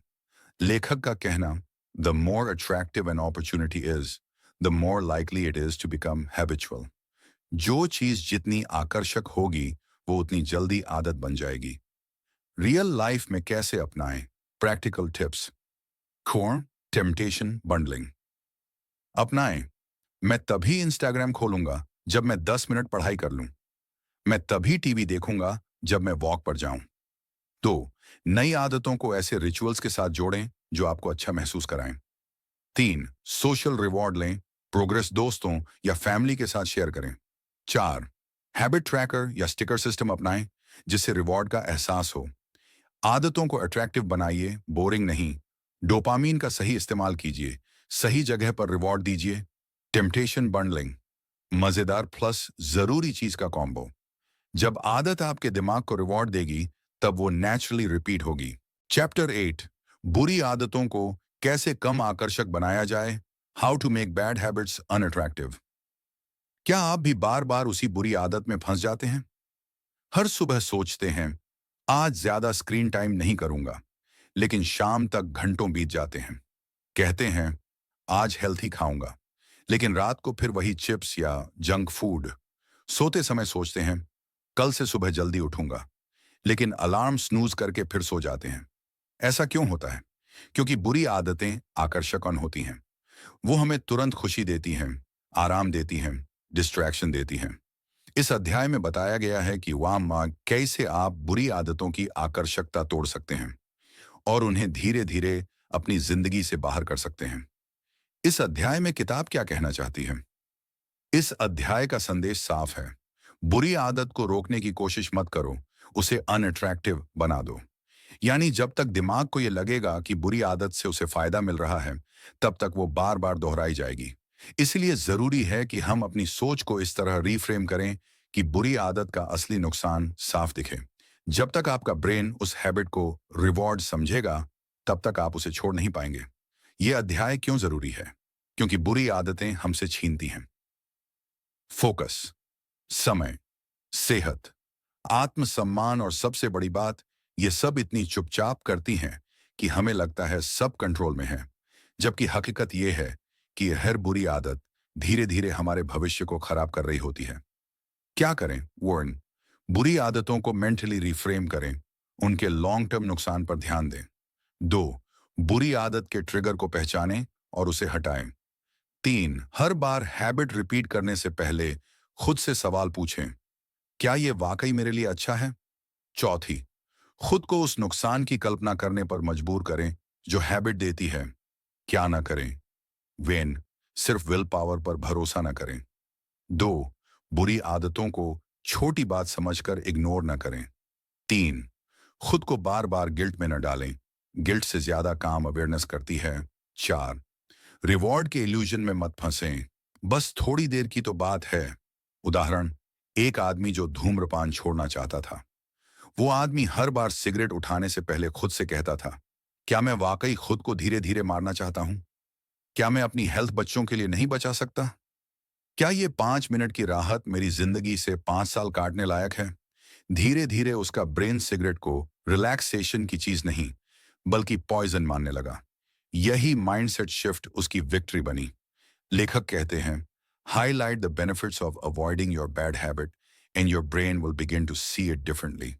लेखक का कहना, the more attractive an opportunity is, the more likely it is to become habitual. जो चीज जितनी आकर्षक होगी, वो उतनी जल्दी आदत बन जाएगी। रियल लाइफ में कैसे अपनाएं? Practical tips. खोर टेम्पटेशन बंडलिंग अपनाएं। मैं तभी इंस्टाग्राम खोलूंगा जब मैं 10 मिनट पढ़ाई कर लूं। मैं तभी टीवी देखूंगा जब मैं वॉक पर जाऊं। तो नई आदतों को ऐसे रिचुअल्स के साथ जोड़ें जो आपको अच्छा महसूस कराएं। 3, सोशल रिवॉर्ड लें। प्रोग्रेस दोस्तों या फैमिली के साथ शेयर करें। 4, हैबिट ट्रैकर या स्टिकर सिस्टम अपनाएं जिससे रिवॉर्ड का एहसास हो। आदतों को अट्रैक्टिव बनाइए, बोरिंग नहीं। डोपामीन का सही इस्तेमाल कीजिए, सही जगह पर रिवॉर्ड दीजिए। टेम्पटेशन बंडलिंग, मजेदार प्लस जरूरी चीज का कॉम्बो। जब आदत आपके दिमाग को रिवॉर्ड देगी, तब वो नेचुरली रिपीट होगी। चैप्टर 8, बुरी आदतों को कैसे कम आकर्षक बनाया जाए। How to make bad habits unattractive. क्या आप भी बार बार उसी बुरी आदत में फंस जाते हैं? हर सुबह सोचते हैं, आज ज्यादा स्क्रीन टाइम नहीं करूंगा, लेकिन शाम तक घंटों बीत जाते हैं। कहते हैं, आज हेल्थी खाऊंगा, लेकिन रात को फिर वही चिप्स या जंक फूड। सोते समय सोचते हैं, कल से सुबह जल्दी उठूंगा, लेकिन अलार्म स्नूज करके फिर सो जाते हैं। ऐसा क्यों होता है? क्योंकि बुरी आदतें आकर्षक होती हैं। वो हमें तुरंत खुशी देती हैं, आराम देती हैं, डिस्ट्रैक्शन देती हैं। इस अध्याय में बताया गया है कि वाह कैसे आप बुरी आदतों की आकर्षकता तोड़ सकते हैं और उन्हें धीरे धीरे अपनी जिंदगी से बाहर कर सकते हैं। इस अध्याय में किताब क्या कहना चाहती है? इस अध्याय का संदेश साफ है। बुरी आदत को रोकने की कोशिश मत करो, उसे अनअट्रैक्टिव बना दो। यानी जब तक दिमाग को यह लगेगा कि बुरी आदत से उसे फायदा मिल रहा है, तब तक वो बार बार दोहराई जाएगी। इसलिए जरूरी है कि हम अपनी सोच को इस तरह रीफ्रेम करें कि बुरी आदत का असली नुकसान साफ दिखे। जब तक आपका ब्रेन उस हैबिट को रिवॉर्ड समझेगा, तब तक आप उसे छोड़ नहीं पाएंगे। यह अध्याय क्यों जरूरी है? क्योंकि बुरी आदतें हमसे छीनती हैं फोकस, समय, सेहत, आत्मसम्मान और सबसे बड़ी बात, ये सब इतनी चुपचाप करती हैं कि हमें लगता है सब कंट्रोल में है। जबकि हकीकत ये है कि हर बुरी आदत धीरे धीरे हमारे भविष्य को खराब कर रही होती है। क्या करें? वॉर्न, बुरी आदतों को मेंटली रिफ्रेम करें, उनके लॉन्ग टर्म नुकसान पर ध्यान दें। 2, बुरी आदत के ट्रिगर को पहचानें और उसे हटाएं। 3, हर बार हैबिट रिपीट करने से पहले खुद से सवाल पूछें, क्या यह वाकई मेरे लिए अच्छा है? चौथी, खुद को उस नुकसान की कल्पना करने पर मजबूर करें जो हैबिट देती है। क्या ना करें? वेन, सिर्फ विल पावर पर भरोसा ना करें। 2, बुरी आदतों को छोटी बात समझकर इग्नोर ना करें। 3, खुद को बार बार गिल्ट में न डालें, गिल्ट से ज्यादा काम अवेयरनेस करती है। 4, रिवॉर्ड के इल्यूजन में मत फंसें, बस थोड़ी देर की तो बात है। उदाहरण, एक आदमी जो धूम्रपान छोड़ना चाहता था, वो आदमी हर बार सिगरेट उठाने से पहले खुद से कहता था, क्या मैं वाकई खुद को धीरे धीरे मारना चाहता हूं? क्या मैं अपनी हेल्थ बच्चों के लिए नहीं बचा सकता? क्या ये 5 मिनट की राहत मेरी जिंदगी से 5 साल काटने लायक है? धीरे धीरे उसका ब्रेन सिगरेट को रिलैक्सेशन की चीज नहीं, बल्कि पॉइजन मानने लगा। यही माइंडसेट शिफ्ट उसकी विक्ट्री बनी। लेखक कहते हैं, highlight the benefits of avoiding your bad habit and your brain will begin to see it differently.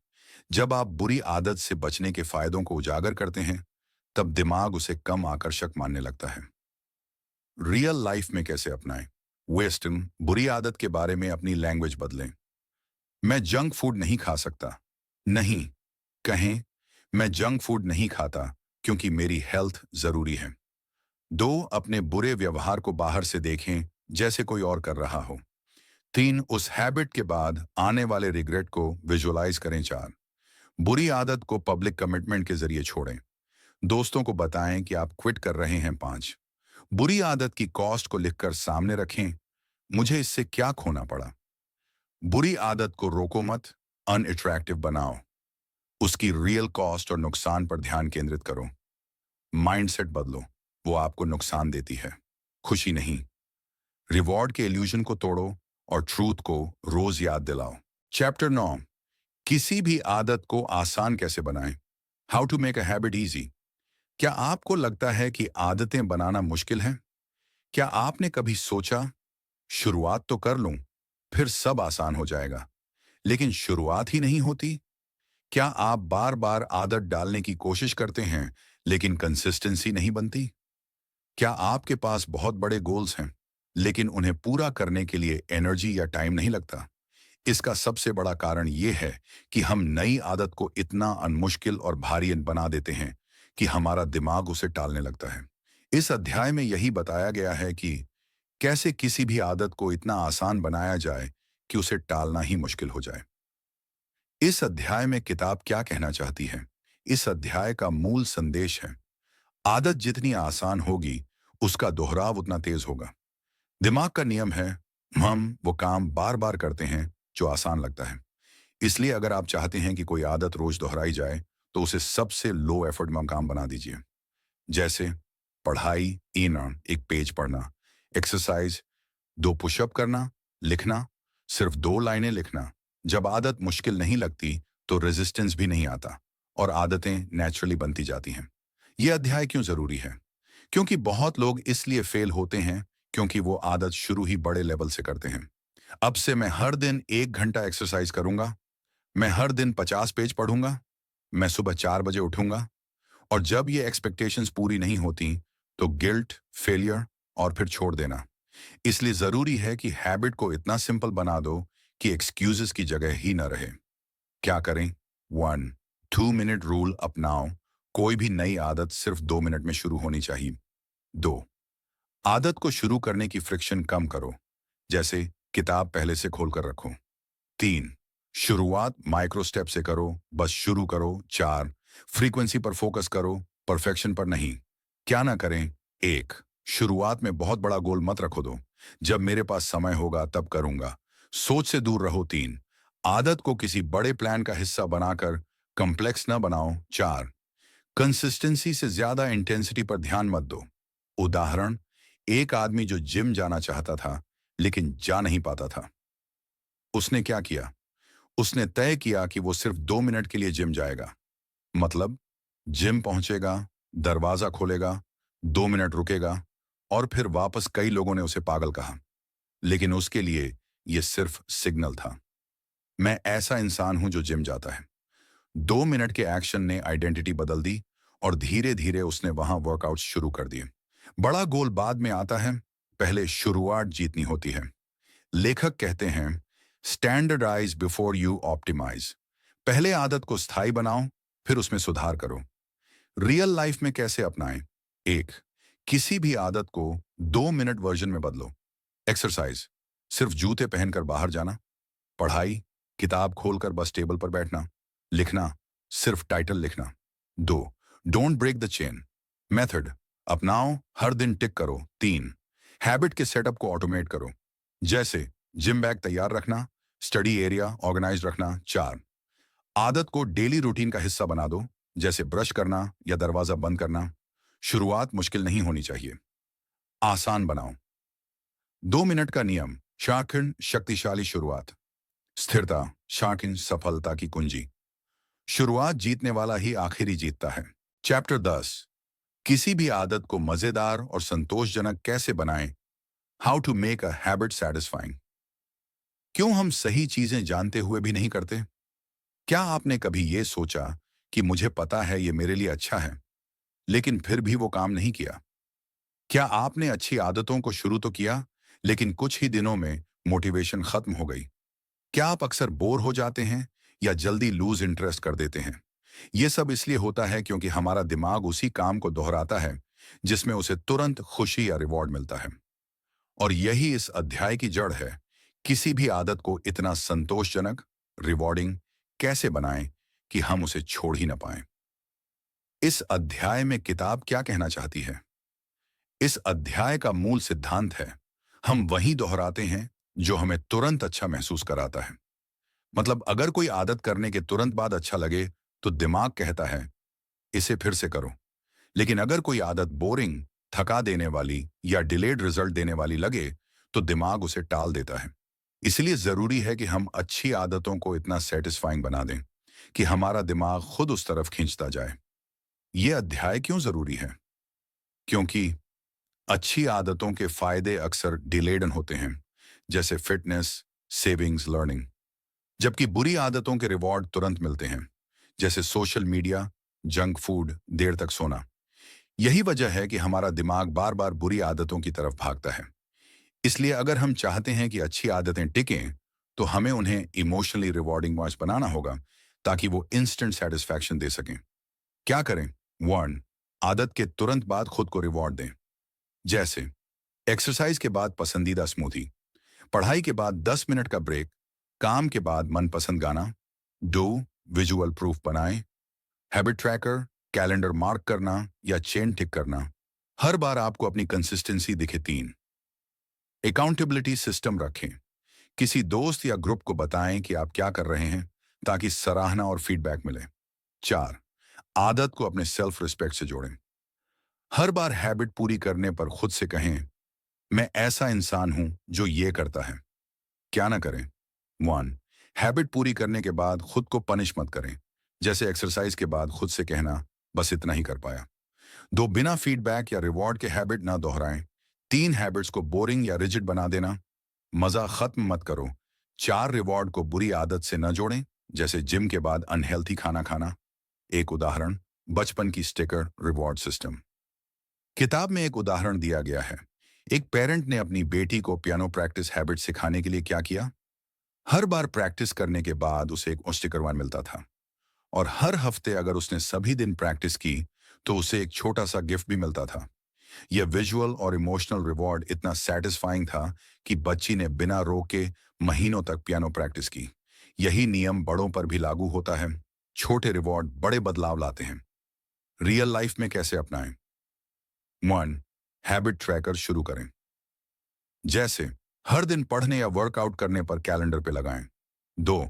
जब आप बुरी आदत से बचने के फायदों को उजागर करते हैं, तब दिमाग उसे कम आकर्षक मानने लगता है। रियल लाइफ में कैसे अपनाएं? वेस्टर्न बुरी आदत के बारे में अपनी लैंग्वेज बदलें। मैं जंक फूड नहीं खा सकता। नहीं, कहें, मैं जंक फूड नहीं खाता क्योंकि मेरी हेल्थ जरूरी है। 2, अपने बुरे व्यवहार को बाहर से देखें जैसे कोई और कर रहा हो। 3, उस हैबिट के बाद आने वाले रिग्रेट को विजुअलाइज करें। 4, बुरी आदत को पब्लिक कमिटमेंट के जरिए छोड़ें। दोस्तों को बताएं कि आप क्विट कर रहे हैं। 5, बुरी आदत की कॉस्ट को लिखकर सामने रखें। मुझे इससे क्या खोना पड़ा। बुरी आदत को रोको मत, अनअट्रैक्टिव बनाओ। उसकी रियल कॉस्ट और नुकसान पर ध्यान केंद्रित करो। माइंडसेट बदलो, वो आपको नुकसान देती है, खुशी नहीं। रिवॉर्ड के इल्यूजन को तोड़ो और ट्रूथ को रोज याद दिलाओ। चैप्टर 9, किसी भी आदत को आसान कैसे बनाएं। How to make a habit easy. क्या आपको लगता है कि आदतें बनाना मुश्किल है? क्या आपने कभी सोचा, शुरुआत तो कर लूं, फिर सब आसान हो जाएगा, लेकिन शुरुआत ही नहीं होती? क्या आप बार बार आदत डालने की कोशिश करते हैं, लेकिन कंसिस्टेंसी नहीं बनती? क्या आपके पास बहुत बड़े गोल्स हैं, लेकिन उन्हें पूरा करने के लिए एनर्जी या टाइम नहीं लगता? इसका सबसे बड़ा कारण यह है कि हम नई आदत को इतना अनमुश्किल और भारी बना देते हैं कि हमारा दिमाग उसे टालने लगता है। इस अध्याय में यही बताया गया है कि कैसे किसी भी आदत को इतना आसान बनाया जाए कि उसे टालना ही मुश्किल हो जाए। इस अध्याय में किताब क्या कहना चाहती है? इस अध्याय का मूल संदेश है, आदत जितनी आसान होगी, उसका दोहराव उतना तेज होगा। दिमाग का नियम है, हम वो काम बार बार करते हैं जो आसान लगता है। इसलिए अगर आप चाहते हैं कि कोई आदत रोज दोहराई जाए, तो उसे सबसे लो एफर्ट में काम बना दीजिए। जैसे पढ़ाई, एक पेज पढ़ना, एक्सरसाइज, 2 पुशअप करना, लिखना, सिर्फ 2 लाइनें लिखना। जब आदत मुश्किल नहीं लगती, तो रेजिस्टेंस भी नहीं आता और आदतें नेचुरली बनती जाती हैं। यह अध्याय क्यों जरूरी है? क्योंकि बहुत लोग इसलिए फेल होते हैं क्योंकि वो आदत शुरू ही बड़े लेवल से करते हैं। अब से मैं हर दिन 1 घंटा एक्सरसाइज करूंगा, मैं हर दिन 50 पेज पढ़ूंगा, मैं सुबह 4 बजे उठूंगा। और जब ये एक्सपेक्टेशंस पूरी नहीं होती, तो गिल्ट, फेलियर और फिर छोड़ देना। इसलिए जरूरी है कि हैबिट को इतना सिंपल बना दो कि एक्सक्यूजेस की जगह ही ना रहे। क्या करें? 1, 2 मिनट रूल अपनाओ। कोई भी नई आदत सिर्फ 2 मिनट में शुरू होनी चाहिए। 2, आदत को शुरू करने की फ्रिक्शन कम करो, जैसे किताब पहले से खोलकर रखो। 3, शुरुआत माइक्रो स्टेप से करो, बस शुरू करो। 4, फ्रीक्वेंसी पर फोकस करो, परफेक्शन पर नहीं। क्या ना करें? 1, शुरुआत में बहुत बड़ा गोल मत रखो। 2, जब मेरे पास समय होगा तब करूंगा, सोच से दूर रहो। 3, आदत को किसी बड़े प्लान का हिस्सा बनाकर कॉम्प्लेक्स ना बनाओ। 4, कंसिस्टेंसी से ज्यादा इंटेंसिटी पर ध्यान मत दो। उदाहरण, एक आदमी जो जिम जाना चाहता था लेकिन जा नहीं पाता था, उसने क्या किया? उसने तय किया कि वो सिर्फ 2 मिनट के लिए जिम जाएगा। मतलब, जिम पहुंचेगा, दरवाजा खोलेगा, 2 मिनट रुकेगा और फिर वापस। कई लोगों ने उसे पागल कहा, लेकिन उसके लिए यह सिर्फ सिग्नल था, मैं ऐसा इंसान हूं जो जिम जाता है। 2 मिनट के एक्शन ने आइडेंटिटी बदल दी और धीरे धीरे उसने वहां वर्कआउट शुरू कर दिए। बड़ा गोल बाद में आता है, पहले शुरुआत जीतनी होती है। लेखक कहते हैं, स्टैंडर्डाइज बिफोर यू ऑप्टिमाइज। पहले आदत को स्थायी बनाओ, फिर उसमें सुधार करो। रियल लाइफ में कैसे अपनाएं? 1, किसी भी आदत को 2 मिनट वर्जन में बदलो। एक्सरसाइज, सिर्फ जूते पहनकर बाहर जाना। पढ़ाई, किताब खोलकर बस टेबल पर बैठना। लिखना, सिर्फ टाइटल लिखना। 2, don't break the chain. Method अपनाओ, हर दिन टिक करो। 3, हैबिट के सेटअप को ऑटोमेट करो, जैसे जिम बैग तैयार रखना, स्टडी एरिया ऑर्गेनाइज रखना। 4, आदत को डेली रूटीन का हिस्सा बना दो, जैसे ब्रश करना या दरवाजा बंद करना। शुरुआत मुश्किल नहीं होनी चाहिए, आसान बनाओ। 2 मिनट का नियम, शाकिन शक्तिशाली शुरुआत। स्थिरता, शाकिन सफलता की कुंजी। शुरुआत जीतने वाला ही आखिरी जीतता है। चैप्टर 10, किसी भी आदत को मजेदार और संतोषजनक कैसे बनाएं। How to make a habit satisfying. क्यों हम सही चीजें जानते हुए भी नहीं करते? क्या आपने कभी ये सोचा कि मुझे पता है ये मेरे लिए अच्छा है, लेकिन फिर भी वो काम नहीं किया? क्या आपने अच्छी आदतों को शुरू तो किया, लेकिन कुछ ही दिनों में मोटिवेशन खत्म हो गई? क्या आप अक्सर बोर हो जाते हैं या जल्दी लूज इंटरेस्ट कर देते हैं? ये सब इसलिए होता है क्योंकि हमारा दिमाग उसी काम को दोहराता है जिसमें उसे तुरंत खुशी या रिवॉर्ड मिलता है। और यही इस अध्याय की जड़ है। किसी भी आदत को इतना संतोषजनक, रिवॉर्डिंग कैसे बनाएं कि हम उसे छोड़ ही ना पाएं। इस अध्याय में किताब क्या कहना चाहती है? इस अध्याय का मूल सिद्धांत है, हम वही दोहराते हैं जो हमें तुरंत अच्छा महसूस कराता है। मतलब अगर कोई आदत करने के तुरंत बाद अच्छा लगे तो दिमाग कहता है इसे फिर से करो। लेकिन अगर कोई आदत बोरिंग, थका देने वाली या डिलेड रिजल्ट देने वाली लगे तो दिमाग उसे टाल देता है। इसलिए जरूरी है कि हम अच्छी आदतों को इतना सेटिस्फाइंग बना दें कि हमारा दिमाग खुद उस तरफ खींचता जाए। यह अध्याय क्यों जरूरी है? क्योंकि अच्छी आदतों के फायदे अक्सर डिलेड होते हैं, जैसे फिटनेस, सेविंग्स, लर्निंग। जबकि बुरी आदतों के रिवॉर्ड तुरंत मिलते हैं, जैसे सोशल मीडिया, जंक फूड, देर तक सोना। यही वजह है कि हमारा दिमाग बार बार बुरी आदतों की तरफ भागता है। इसलिए अगर हम चाहते हैं कि अच्छी आदतें टिकें, तो हमें उन्हें इमोशनली रिवॉर्डिंग वॉच बनाना होगा ताकि वो इंस्टेंट सेटिस्फैक्शन दे सकें। क्या करें? 1. आदत के तुरंत बाद खुद को रिवॉर्ड दें। जैसे एक्सरसाइज के बाद पसंदीदा स्मूथी, पढ़ाई के बाद 10 मिनट का ब्रेक, काम के बाद मनपसंद गाना। डू विजुअल प्रूफ बनाएं, हैबिट ट्रैकर, कैलेंडर मार्क करना या चेन टिक करना। हर बार आपको अपनी कंसिस्टेंसी दिखे। 3. अकाउंटेबिलिटी सिस्टम रखें। किसी दोस्त या ग्रुप को बताएं कि आप क्या कर रहे हैं ताकि सराहना और फीडबैक मिले। 4. आदत को अपने सेल्फ रिस्पेक्ट से जोड़ें। हर बार हैबिट पूरी करने पर खुद से कहें, मैं ऐसा इंसान हूं जो ये करता है। क्या ना करें? 1. हैबिट पूरी करने के बाद खुद को पनिश मत करें, जैसे एक्सरसाइज के बाद खुद से कहना, बस इतना ही कर पाया। 2. बिना फीडबैक या रिवॉर्ड के हैबिट ना दोहराएं। 3. हैबिट्स को बोरिंग या रिजिड बना देना, मजा खत्म मत करो। 4. रिवॉर्ड को बुरी आदत से न जोड़ें, जैसे जिम के बाद अनहेल्थी खाना खाना। एक उदाहरण, बचपन की स्टिकर रिवॉर्ड सिस्टम। किताब में एक उदाहरण दिया गया है। एक पेरेंट ने अपनी बेटी को पियानो प्रैक्टिस हैबिट सिखाने के लिए क्या किया? हर बार प्रैक्टिस करने के बाद उसे एक स्टिकर वन मिलता था, और हर हफ्ते अगर उसने सभी दिन प्रैक्टिस की तो उसे एक छोटा सा गिफ्ट भी मिलता था। यह विजुअल और इमोशनल रिवॉर्ड इतना सेटिस्फाइंग था कि बच्ची ने बिना रोके महीनों तक पियानो प्रैक्टिस की। यही नियम बड़ों पर भी लागू होता है। छोटे रिवॉर्ड बड़े बदलाव लाते हैं। रियल लाइफ में कैसे अपनाएं? 1. हैबिट ट्रैकर शुरू करें। जैसे हर दिन पढ़ने या वर्कआउट करने पर कैलेंडर पे लगाएं। 2.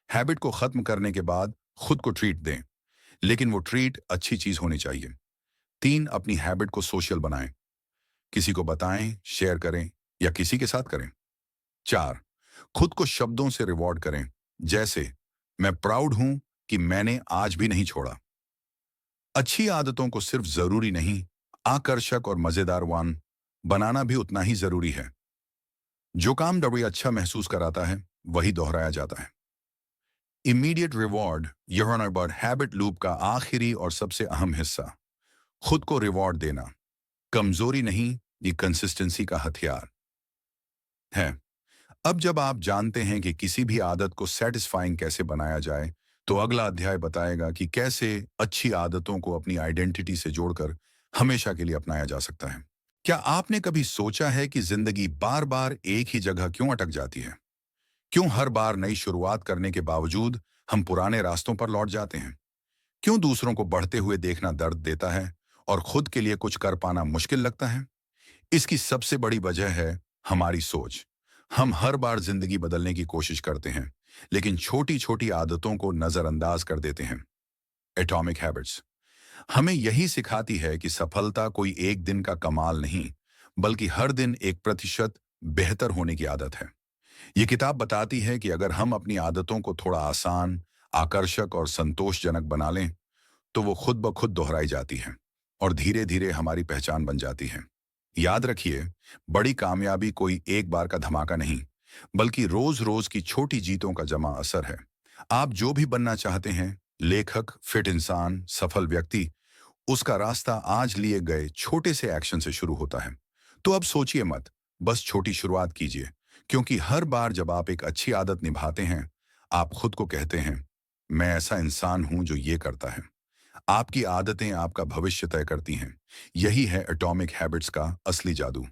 हैबिट को खत्म करने के बाद खुद को ट्रीट दें, लेकिन वो ट्रीट अच्छी चीज होनी चाहिए। 3. अपनी हैबिट को सोशल बनाएं। किसी को बताएं, शेयर करें या किसी के साथ करें। 4. खुद को शब्दों से रिवॉर्ड करें, जैसे मैं प्राउड हूं कि मैंने आज भी नहीं छोड़ा। अच्छी आदतों को सिर्फ जरूरी नहीं, आकर्षक और मजेदार वन बनाना भी उतना ही जरूरी है। जो काम डबी अच्छा महसूस कराता है वही दोहराया जाता है। इमीडिएट रिवॉर्ड, यह अबाउट हैबिट लूप का आखिरी और सबसे अहम हिस्सा, खुद को रिवॉर्ड देना। कमजोरी नहीं, ये कंसिस्टेंसी का हथियार है। अब जब आप जानते हैं कि किसी भी आदत को सेटिस्फाइंग कैसे बनाया जाए, तो अगला अध्याय बताएगा कि कैसे अच्छी आदतों को अपनी आइडेंटिटी से जोड़कर हमेशा के लिए अपनाया जा सकता है। क्या आपने कभी सोचा है कि जिंदगी बार बार एक ही जगह क्यों अटक जाती है? क्यों हर बार नई शुरुआत करने के बावजूद हम पुराने रास्तों पर लौट जाते हैं? क्यों दूसरों को बढ़ते हुए देखना दर्द देता है और खुद के लिए कुछ कर पाना मुश्किल लगता है? इसकी सबसे बड़ी वजह है हमारी सोच। हम हर बार जिंदगी बदलने की कोशिश करते हैं, लेकिन छोटी छोटी आदतों को नजरअंदाज कर देते हैं। एटॉमिक हैबिट्स हमें यही सिखाती है कि सफलता कोई एक दिन का कमाल नहीं, बल्कि हर दिन 1% बेहतर होने की आदत है। ये किताब बताती है कि अगर हम अपनी आदतों को थोड़ा आसान, आकर्षक और संतोषजनक बना लें, तो वो खुद ब खुद दोहराई जाती है और धीरे धीरे हमारी पहचान बन जाती है। याद रखिए, बड़ी कामयाबी कोई एक बार का धमाका नहीं, बल्कि रोज रोज की छोटी जीतों का जमा असर है। आप जो भी बनना चाहते हैं, लेखक, फिट इंसान, सफल व्यक्ति, उसका रास्ता आज लिए गए छोटे से एक्शन से शुरू होता है। तो अब सोचिए मत, बस छोटी शुरुआत कीजिए, क्योंकि हर बार जब आप एक अच्छी आदत निभाते हैं, आप खुद को कहते हैं, मैं ऐसा इंसान हूं जो ये करता है। आपकी आदतें आपका भविष्य तय करती हैं। यही है एटॉमिक हैबिट्स का असली जादू।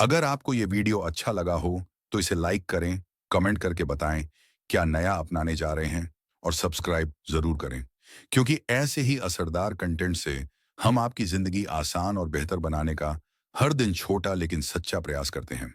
अगर आपको ये वीडियो अच्छा लगा हो तो इसे लाइक करें, कमेंट करके बताएं क्या नया अपनाने जा रहे हैं, और सब्सक्राइब जरूर करें, क्योंकि ऐसे ही असरदार कंटेंट से हम आपकी जिंदगी आसान और बेहतर बनाने का हर दिन छोटा लेकिन सच्चा प्रयास करते हैं।